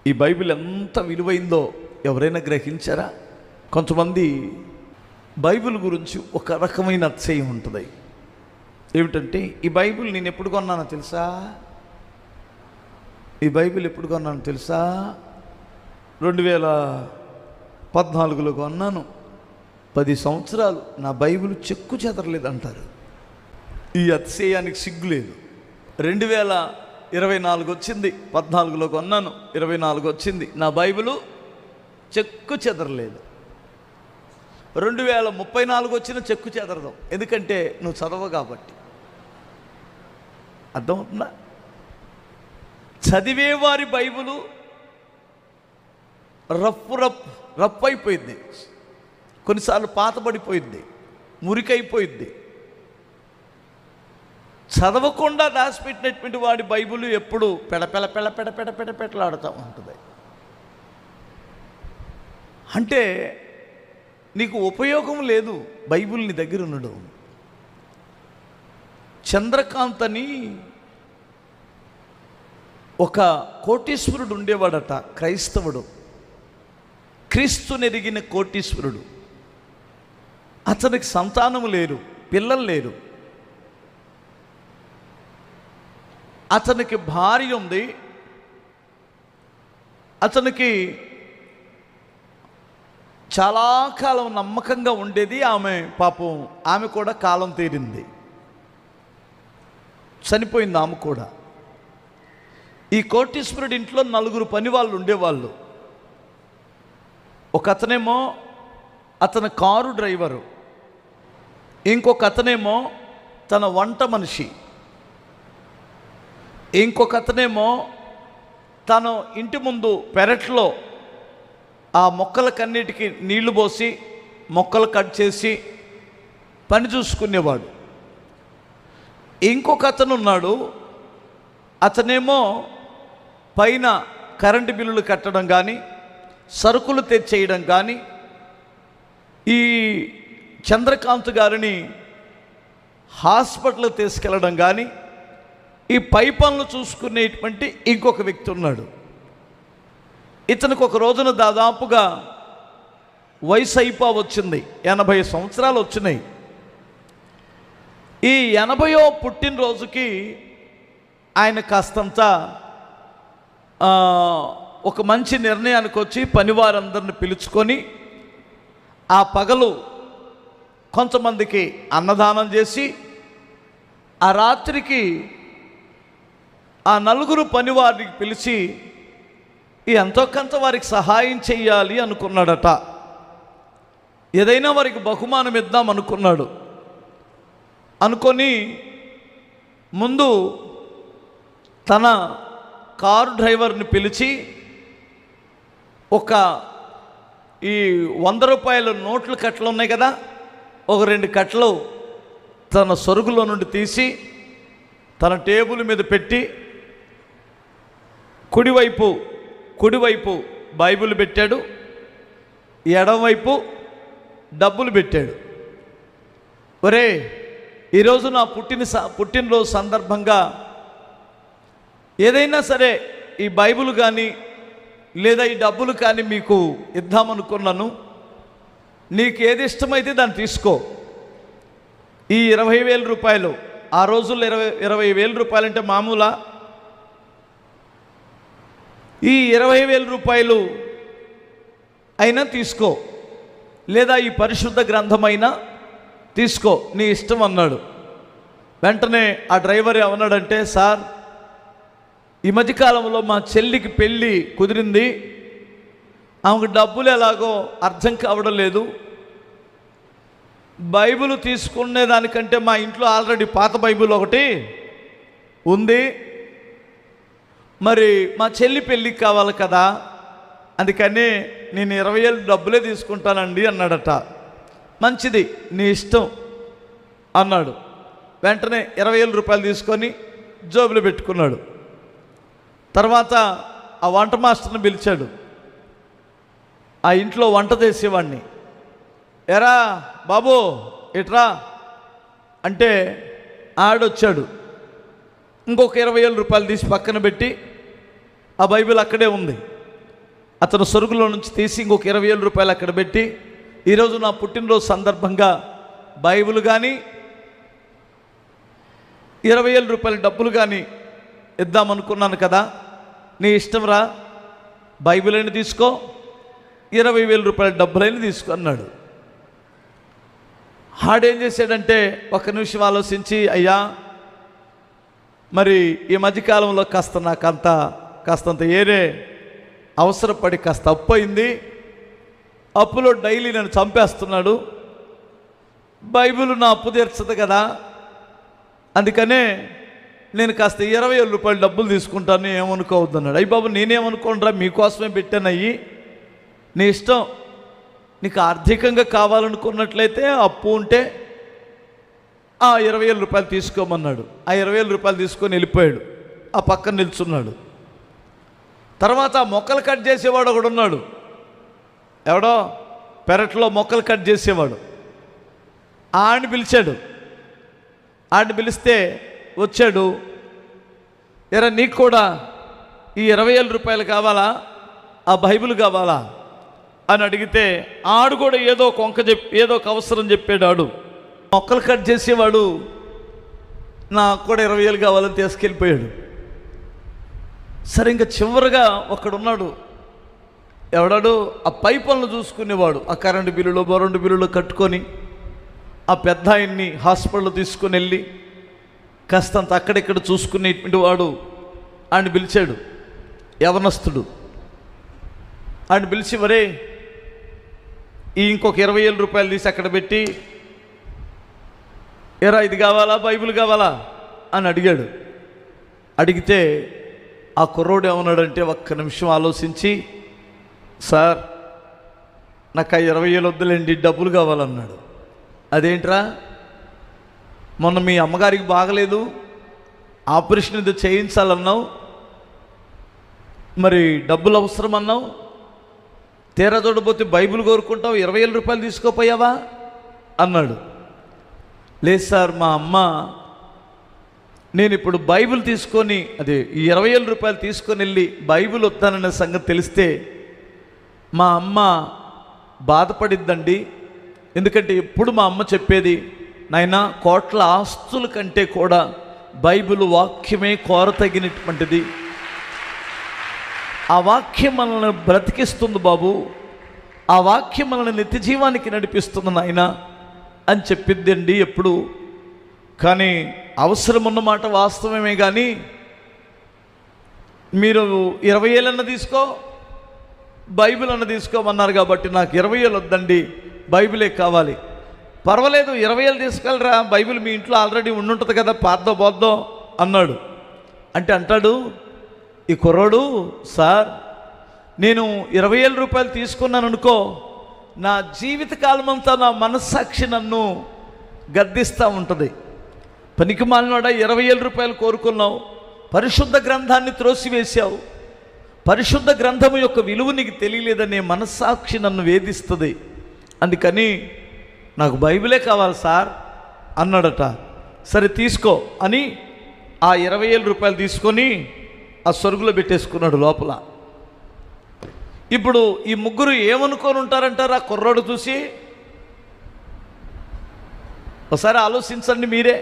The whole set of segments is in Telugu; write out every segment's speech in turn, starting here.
ఈ బైబిల్ ఎంత విలువైందో ఎవరైనా గ్రహించారా? కొంతమంది బైబిల్ గురించి ఒక రకమైన అతిశయం ఉంటుంది. ఏమిటంటే, ఈ బైబిల్ నేను ఎప్పుడు కొన్నానో తెలుసా? ఈ బైబిల్ ఎప్పుడు కొన్నానో తెలుసా? 2014లో కొన్నాను. 10 సంవత్సరాలు నా బైబిల్ చెక్కు చెదరలేదంటారు. ఈ అతిశయానికి సిగ్గులేదు. 2024 వచ్చింది, 14లో కొన్నాను, 24 వచ్చింది, నా బైబిలు చెక్కు చెదరలేదు. 2034 వచ్చిన చెక్కు చెదరదు, ఎందుకంటే నువ్వు చదవవు కాబట్టి. అర్థమవుతుందా? చదివేవారి బైబిలు రఫ్ అయిపోయింది, కొన్నిసార్లు పాతబడిపోయింది, మురికైపోయింది. చదవకుండా దాచిపెట్టినటువంటి వాడి బైబిల్ ఎప్పుడు పెడపెడపెడపెడపెడపెడపెడలాడుతూ ఉంటుంది. అంటే నీకు ఉపయోగం లేదు బైబిల్ నీ దగ్గర ఉండడం. చంద్రకాంత్ అని ఒక కోటీశ్వరుడు ఉండేవాడట, క్రైస్తవుడు, క్రీస్తునెరిగిన కోటీశ్వరుడు. అతనికి సంతానము లేరు, పిల్లలు లేరు. అతనికి భార్య ఉంది. అతనికి చాలా కాలం నమ్మకంగా ఉండేది ఆమె. పాపం ఆమె కూడా కాలం తీరింది, చనిపోయింది ఆమె కూడా. ఈ కోటీశ్వరుడి ఇంట్లో 4 పని వాళ్ళు ఉండేవాళ్ళు. ఒక అతనేమో అతని కారు డ్రైవరు, ఇంకొక అతనేమో తన వంట మనిషి, ఇంకొక అతనేమో తన ఇంటి ముందు పెరట్లో ఆ మొక్కలకన్నిటికీ నీళ్లు పోసి మొక్కలు కట్ చేసి పని చూసుకునేవాడు. ఇంకొక అతను ఉన్నాడు, అతనేమో పైన కరెంటు బిల్లులు కట్టడం కానీ, సరుకులు తెచ్చేయడం కానీ, ఈ చంద్రకాంత్ గారిని హాస్పిటల్ తీసుకెళ్ళడం కానీ, ఈ పై పనులు చూసుకునేటువంటి ఇంకొక వ్యక్తి ఉన్నాడు. ఇతనికి ఒక రోజున దాదాపుగా వయసు వచ్చింది, 80 సంవత్సరాలు వచ్చినాయి. ఈ 80వ పుట్టినరోజుకి ఆయన కాస్తంత ఒక మంచి నిర్ణయానికి వచ్చి పనివారందరిని పిలుచుకొని ఆ పగలు కొంతమందికి అన్నదానం చేసి, ఆ రాత్రికి ఆ 4 పనివారికి పిలిచి ఎంతో కొంత వారికి సహాయం చెయ్యాలి అనుకున్నాడట. ఏదైనా వారికి బహుమానం ఇద్దాం అనుకున్నాడు. అనుకొని ముందు తన కారు డ్రైవర్ని పిలిచి ఈ 100 రూపాయల నోట్ల కట్టలు ఉన్నాయి కదా, ఒక 2 కట్టలు తన సొరుగులో నుండి తీసి తన టేబుల్ మీద పెట్టి, కుడివైపు బైబిల్ పెట్టాడు, ఎడమవైపు డబ్బులు పెట్టాడు. ఒరే, ఈరోజు నా పుట్టినరోజు సందర్భంగా ఏదైనా సరే ఈ బైబిల్ కానీ లేదా ఈ డబ్బులు కానీ మీకు ఇద్దామనుకున్నాను, నీకు ఏది ఇష్టమైతే దాన్ని తీసుకో. ఈ 20,000 రూపాయలు, ఆ రోజుల్లో 20,000 రూపాయలు అంటే మామూలా? ఈ 20,000 రూపాయలు అయినా తీసుకో, లేదా ఈ పరిశుద్ధ గ్రంథమైనా తీసుకో, నీ ఇష్టం అన్నాడు. వెంటనే ఆ డ్రైవర్ ఏమన్నాడంటే, సార్, ఈ మధ్యకాలంలో మా చెల్లికి పెళ్ళి కుదిరింది, ఆమెకు డబ్బులు ఎలాగో అర్థం కావడం లేదు, బైబిల్ తీసుకునే దానికంటే మా ఇంట్లో ఆల్రెడీ పాత బైబిల్ ఒకటి ఉంది, మరి మా చెల్లి పెళ్ళికి కావాలి కదా, అందుకని నేను 20,000 డబ్బులే తీసుకుంటానండి అన్నాడట. మంచిది, నీ ఇష్టం అన్నాడు. వెంటనే 20,000 రూపాయలు తీసుకొని జోబులో పెట్టుకున్నాడు. తర్వాత ఆ వంట మాస్టర్ని పిలిచాడు, ఆ ఇంట్లో వంట చేసేవాడిని. ఎరా బాబు ఇట్రా అంటే ఆడొచ్చాడు. ఇంకొక 20,000 రూపాయలు తీసి పక్కన పెట్టి, ఆ బైబిల్ అక్కడే ఉంది, అతను సొరుగులో నుంచి తీసి ఇంకొక 20,000 రూపాయలు అక్కడ పెట్టి, ఈరోజు నా పుట్టినరోజు సందర్భంగా బైబిల్ కానీ 20,000 రూపాయల డబ్బులు కానీ ఇద్దామనుకున్నాను కదా, నీ ఇష్టం రా, బైబిల్ అయినా తీసుకో, 20,000 రూపాయల డబ్బులైనా తీసుకో అన్నాడు. ఆడేం చేశాడంటే ఒక్క నిమిషం ఆలోచించి, అయ్యా మరి ఈ మధ్యకాలంలో కాస్తంత ఏరే అవసరపడి కాస్త అప్పు అయింది, అప్పులో డైలీ నన్ను చంపేస్తున్నాడు, బైబిల్ నా అప్పు తీర్చదు కదా, అందుకనే నేను కాస్త 20,000 రూపాయల డబ్బులు తీసుకుంటాను, ఏమనుకోవద్దు అన్నాడు. అయ్యి బాబు నేనేమనుకోనరా, మీకోసమే పెట్టాను, అయ్యి నీ ఇష్టం, నీకు ఆర్థికంగా కావాలనుకున్నట్లయితే అప్పు ఉంటే ఆ 20,000 రూపాయలు తీసుకోమన్నాడు. ఆ 20,000 రూపాయలు తీసుకొని వెళ్ళిపోయాడు. ఆ పక్కన నిల్చున్నాడు. తర్వాత మొక్కలు కట్ చేసేవాడు ఒకడు ఉన్నాడు. ఎవడో పెరట్లో మొక్కలు కట్ చేసేవాడు. ఆడిని పిలిచాడు. ఆడిని పిలిస్తే వచ్చాడు. ఎరా నీకు కూడా ఈ 20,000 రూపాయలు కావాలా, ఆ బైబిల్ కావాలా అని అడిగితే ఆడు కూడా ఏదో ఒక అవసరం చెప్పాడు. ఆడు మొక్కలు కట్ చేసేవాడు నాకు కూడా 20,000 కావాలని తీసుకెళ్ళిపోయాడు. సరే ఇంకా చివరిగా ఒకడున్నాడు. ఎవడాడు ఆ పై పనులు చూసుకునేవాడు. ఆ కరెంటు బిల్లులు బొరెంటు బిల్లులు కట్టుకొని ఆ పెద్ద ఆయన్ని హాస్పిటల్ తీసుకుని వెళ్ళి కాస్తంత అక్కడిక్కడ చూసుకునేటువంటి వాడు ఆయన పిలిచాడు. యవనస్తుడు. ఆయన పిలిచి, మరే ఈ ఇంకొక 20,000 రూపాయలు తీసి అక్కడ పెట్టి, ఎరా ఇది కావాలా, బైబిల్ కావాలా అని అడిగాడు. అడిగితే ఆ కుర్రోడు ఏమన్నాడంటే ఒక్క నిమిషం ఆలోచించి, సార్ నాకు ఆ 20,000 వద్దులేండి, డబ్బులు కావాలన్నాడు. అదేంట్రా, మొన్న మీ అమ్మగారికి బాగలేదు, ఆపరేషన్ ఇది చేయించాలన్నావు, మరి డబ్బులు అవసరం అన్నావు, తీరా చూడబోతే బైబిల్ కోరుకుంటావు, 20,000 రూపాయలు తీసుకోపోయావా అన్నాడు. లేదు సార్, మా అమ్మ నేను ఇప్పుడు బైబిల్ తీసుకొని ఈ 20,000 రూపాయలు తీసుకొని వెళ్ళి బైబిల్ వస్తానన్న సంగతి తెలిస్తే మా అమ్మ బాధపడిద్దండి. ఎందుకంటే ఎప్పుడు మా అమ్మ చెప్పేది, నాయనా కోట్ల ఆస్తుల కంటే కూడా బైబిల్ వాక్యమే కోరతగినటువంటిది, ఆ వాక్యం మనల్ని బ్రతికిస్తుంది బాబు, ఆ వాక్యం మనల్ని నిత్య జీవానికి నడిపిస్తుంది నాయన అని చెప్పిద్దండి ఎప్పుడు. కానీ అవసరం ఉన్నమాట వాస్తవమే, కానీ మీరు 20,000 అన్న తీసుకో, బైబిల్ అన్న తీసుకోమన్నారు కాబట్టి నాకు 20,000 వద్దండి, బైబిలే కావాలి. పర్వాలేదు 20,000 తీసుకెళ్ళరా, బైబిల్ మీ ఇంట్లో ఆల్రెడీ ఉండుంటుంది కదా, పాద్దో పోద్దో అన్నాడు. అంటే అంటాడు ఈ కుర్రోడు, సార్ నేను 20,000 రూపాయలు తీసుకున్నాను అనుకో, నా జీవితకాలం అంతా నా మనస్సాక్షి నన్ను గద్దిస్తూ ఉంటుంది. పనికి మాలినోడా, 20,000 రూపాయలు కోరుకున్నావు, పరిశుద్ధ గ్రంథాన్ని త్రోసివేశావు, పరిశుద్ధ గ్రంథము యొక్క విలువ నీకు తెలియలేదనే మనస్సాక్షి నన్ను వేధిస్తుంది, అందుకని నాకు బైబిలే కావాలి సార్ అన్నాడట. సరే తీసుకో అని ఆ 20,000 రూపాయలు తీసుకొని ఆ సొరుగులో పెట్టేసుకున్నాడు లోపల. ఇప్పుడు ఈ ముగ్గురు ఏమనుకొని ఉంటారంటారు ఆ కుర్రోడు చూసి? ఒకసారి ఆలోచించండి మీరే.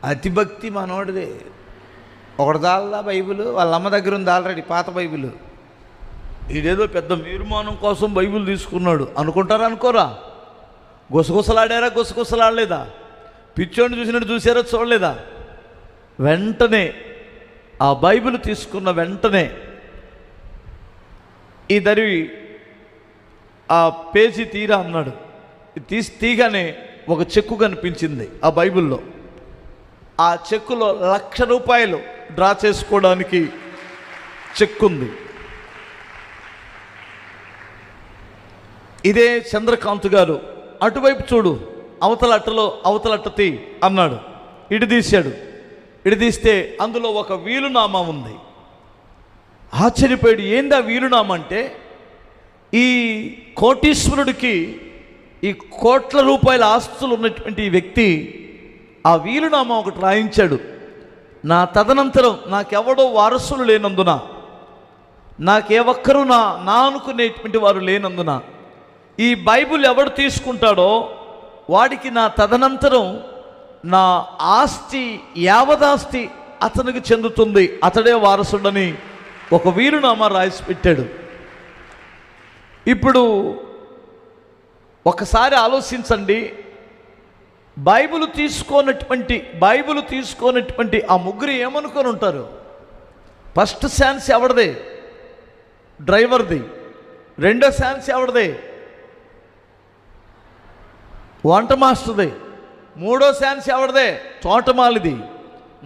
అతిభక్తి మనోడిదే. ఒకటి దాల్లా బైబిల్, వాళ్ళ అమ్మ దగ్గర ఉంది ఆల్రెడీ పాత బైబిల్, ఇదేదో పెద్ద నిర్మాణం కోసం బైబిల్ తీసుకున్నాడు అనుకుంటారా, అనుకోరా? గుసగుసలాడారా, గుసగుసలాడలేదా? పిచ్చోడిని చూసినట్టు చూసారో చూడలేదా? వెంటనే ఆ బైబిల్ తీసుకున్న వెంటనే ఈ దరివి ఆ పేజీ తీరా అన్నాడు. తీగానే ఒక చెక్కు కనిపించింది ఆ బైబిల్లో. ఆ చెక్కులో 1,00,000 రూపాయలు డ్రా చేసుకోవడానికి చెక్కుంది. ఇదే చంద్రకాంత్ గారు, అటువైపు చూడు, అవతలట్ట తీ అన్నాడు. ఇటు తీశాడు. ఇటు తీస్తే అందులో ఒక వీలునామా ఉంది. ఆశ్చర్యపోయాడు. ఏందా వీలునామా అంటే, ఈ కోటీశ్వరుడికి ఈ కోట్ల రూపాయల ఆస్తులు ఉన్నటువంటి ఈ వ్యక్తి ఆ వీలునామా ఒకటి రాయించాడు. నా తదనంతరం నాకెవడో వారసులు లేనందున నాకే ఒక్కరూ నా అనుకునేటువంటి వారు లేనందున ఈ బైబిల్ ఎవడు తీసుకుంటాడో వాడికి నా తదనంతరం నా ఆస్తి యావదాస్తి అతనికి చెందుతుంది, అతడే వారసుడని ఒక వీరునామా రాసి పెట్టాడు. ఇప్పుడు ఒకసారి ఆలోచించండి, బైబిల్ తీసుకోనటువంటి ఆ ముగ్గురు ఏమనుకొని ఉంటారు? ఫస్ట్ ఛాన్స్ ఎవరిదే? డ్రైవర్ది. రెండో ఛాన్స్ ఎవరిదే? వంట మాస్టర్ది. మూడో ఛాన్స్ ఎవరిదే? తోటమాలిది.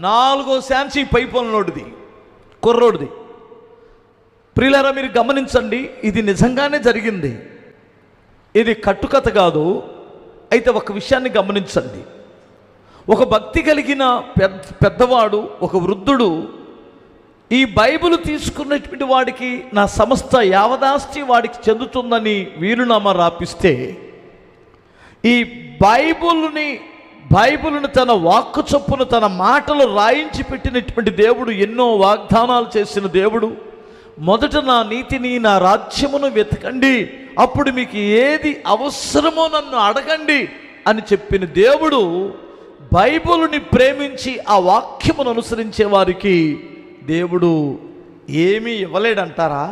నాలుగో ఛాన్స్ ఈ పైపొనలోడిది, కుర్రోడిది. ప్రియులారా, మీరు గమనించండి, ఇది నిజంగానే జరిగింది, ఇది కట్టుకథ కాదు. అయితే ఒక విషయాన్ని గమనించండి, ఒక భక్తి కలిగిన పెద్దవాడు, ఒక వృద్ధుడు ఈ బైబిల్ తీసుకున్నటువంటి వాడికి నా సమస్త యావదాస్తి వాడికి చెందుతుందని వీరునామా రాపిస్తే, ఈ బైబిల్ని తన వాక్కు చొప్పున తన మాటలు రాయించి పెట్టినటువంటి దేవుడు, ఎన్నో వాగ్దానాలు చేసిన దేవుడు, మొదట నా నీతిని నా రాజ్యమును వెతకండి, అప్పుడు మీకు ఏది అవసరమో నన్ను అడగండి అని చెప్పిన దేవుడు, బైబిల్ని ప్రేమించి ఆ వాక్యమును అనుసరించే వారికి దేవుడు ఏమీ ఇవ్వలేడంటారా?